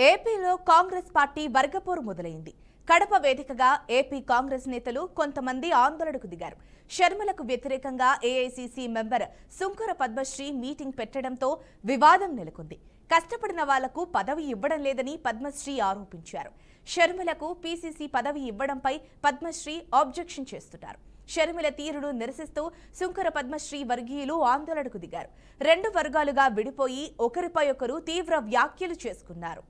ఏపీలో కాంగ్రెస్ పార్టీ వర్గపోరు మొదలైంది. కడప వేదికగా ఏపీ కాంగ్రెస్ నేతలు కొంతమంది ఆందోళనకు దిగారు. షర్మిలకు వ్యతిరేకంగా AICC member Sunkara Padmasri meeting పెట్టడంతో వివాదం నెలకొంది. కష్టపడిన వాళ్లకు పదవి ఇవ్వడం లేదని పద్మశ్రీ ఆరోపించారు. షర్మిలకు పీసీసీ పదవి ఇవ్వడంపై పద్మశ్రీ ఆబ్జెక్షన్ చేస్తున్నారు. షర్మిల తీరును నిరసిస్తూ సుంకర పద్మశ్రీ వర్గీయులు ఆందోళనకు దిగారు. రెండు వర్గాలుగా విడిపోయి ఒకరిపై ఒకరు తీవ్ర వ్యాఖ్యలు చేసుకున్నారు.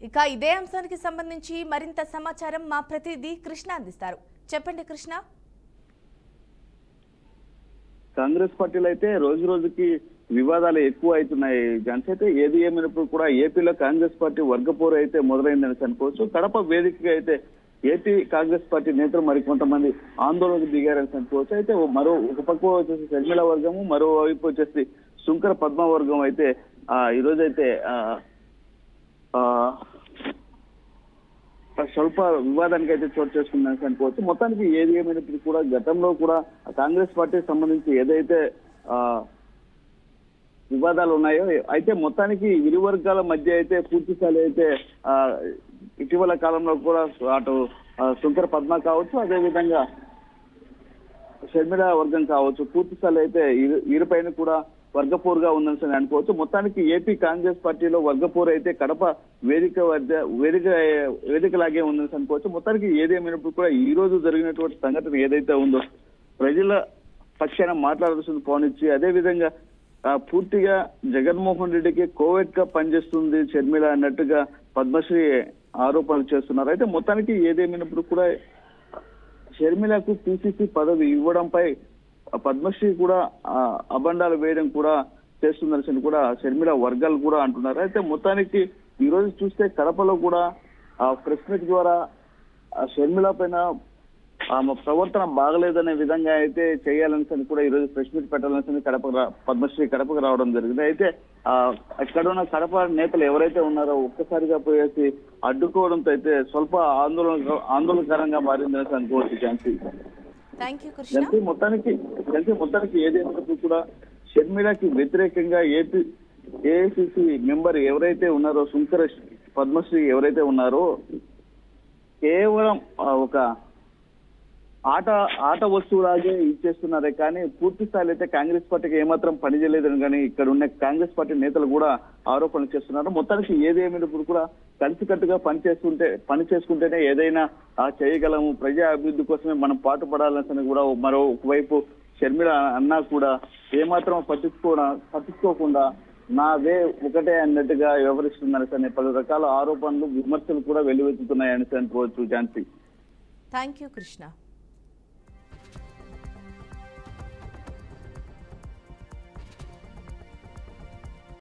ఇక ఇదే అంశానికి సంబంధించి మరింత సమాచారం మా ప్రతినిధి కృష్ణ అందిస్తారు. చెప్పండి కృష్ణ. కాంగ్రెస్ పార్టీలో అయితే రోజు రోజుకి వివాదాలు ఎక్కువ అవుతున్నాయి. అయితే ఏది ఏమైనప్పుడు కూడా ఏపీలో కాంగ్రెస్ పార్టీ వర్గపోరు అయితే మొదలైందని అనుకోవచ్చు. కడప వేదికగా అయితే ఏపీ కాంగ్రెస్ పార్టీ నేతలు మరికొంతమంది ఆందోళనకు దిగారని అనుకోవచ్చు. అయితే ఒక పక్క వచ్చేసి షర్మిల వర్గము, మరోవైపు వచ్చేసి సుంకర పద్మ వర్గం అయితే ఈ రోజైతే స్వల్ప వివాదానికి అయితే చోటు చేసుకుందని అనుకోవచ్చు. మొత్తానికి ఏది ఏమైనప్పుడు కూడా గతంలో కూడా కాంగ్రెస్ పార్టీకి సంబంధించి ఏదైతే వివాదాలు ఉన్నాయో అయితే మొత్తానికి ఇరు వర్గాల మధ్య అయితే పూర్తి స్థాయి అయితే ఇటీవల కాలంలో కూడా అటు సుంకర పద్మ కావచ్చు, అదేవిధంగా షర్మిల వర్గం కావచ్చు, పూర్తి స్థాయి అయితే ఇరుపైన కూడా వర్గపోరుగా ఉందని అనుకోవచ్చు. మొత్తానికి ఏపీ కాంగ్రెస్ పార్టీలో వర్గపోరు అయితే కడప వేదికలాగే ఉందని అనుకోవచ్చు. మొత్తానికి ఏదేమైనప్పుడు కూడా ఈ రోజు జరిగినటువంటి సంఘటన ఏదైతే ఉందో ప్రజల పక్షాన మాట్లాడాల్సింది పోనిచ్చి, అదేవిధంగా పూర్తిగా జగన్మోహన్ రెడ్డికి కోవిడ్ గా పనిచేస్తుంది షర్మిల అన్నట్టుగా పద్మశ్రీ ఆరోపణలు చేస్తున్నారు. అయితే మొత్తానికి ఏదేమైనప్పుడు కూడా షర్మిలకు పీసీసీ పదవి ఇవ్వడంపై పద్మశ్రీ కూడా అబండాలు వేయడం కూడా చేస్తుందని కూడా షర్మిల వర్గాలు కూడా అంటున్నారు. అయితే మొత్తానికి ఈ రోజు చూస్తే కడపలో కూడా ప్రెస్ మీట్ ద్వారా షర్మిల పైన ప్రవర్తన బాగలేదనే విధంగా అయితే చేయాలని కూడా ఈ రోజు ప్రెస్ మీట్ పెట్టాలని పద్మశ్రీ కడపకు రావడం జరిగింది. అయితే ఇక్కడ ఉన్న కడప నేతలు ఎవరైతే ఉన్నారో ఒక్కసారిగా పోయేసి అడ్డుకోవడంతో అయితే స్వల్ప ఆందోళనకరంగా మారిందని అనుకోవచ్చు. మొత్తానికి ఏదైనా కూడా షర్మిలకి వ్యతిరేకంగా ఏఐసీసీ మెంబర్ ఎవరైతే ఉన్నారో సుంకర పద్మశ్రీ ఎవరైతే ఉన్నారో కేవలం ఒక ఆట వస్తువులాగే ఇచ్చేస్తున్నారే కానీ పూర్తి స్థాయిలో అయితే కాంగ్రెస్ పార్టీకి ఏమాత్రం పనిచేయలేదని కానీ ఇక్కడ ఉన్న కాంగ్రెస్ పార్టీ నేతలు కూడా ఆరోపణలు చేస్తున్నారు. మొత్తానికి ఏదేమైనప్పుడు కూడా కలిసికట్టుగా పని చేసుకుంటేనే ఏదైనా చేయగలము, ప్రజా అభివృద్ధి కోసమే మనం పాటుపడాలని కూడా మరో ఒకవైపు షర్మిల అన్నా కూడా ఏమాత్రం పట్టించుకోకుండా నాదే ఒకటే అన్నట్టుగా వ్యవహరిస్తున్నారు. పలు రకాల ఆరోపణలు, విమర్శలు కూడా వెల్లువెత్తుతున్నాయని అనుకోవచ్చు. ఝాన్సీ. Thank you Krishna.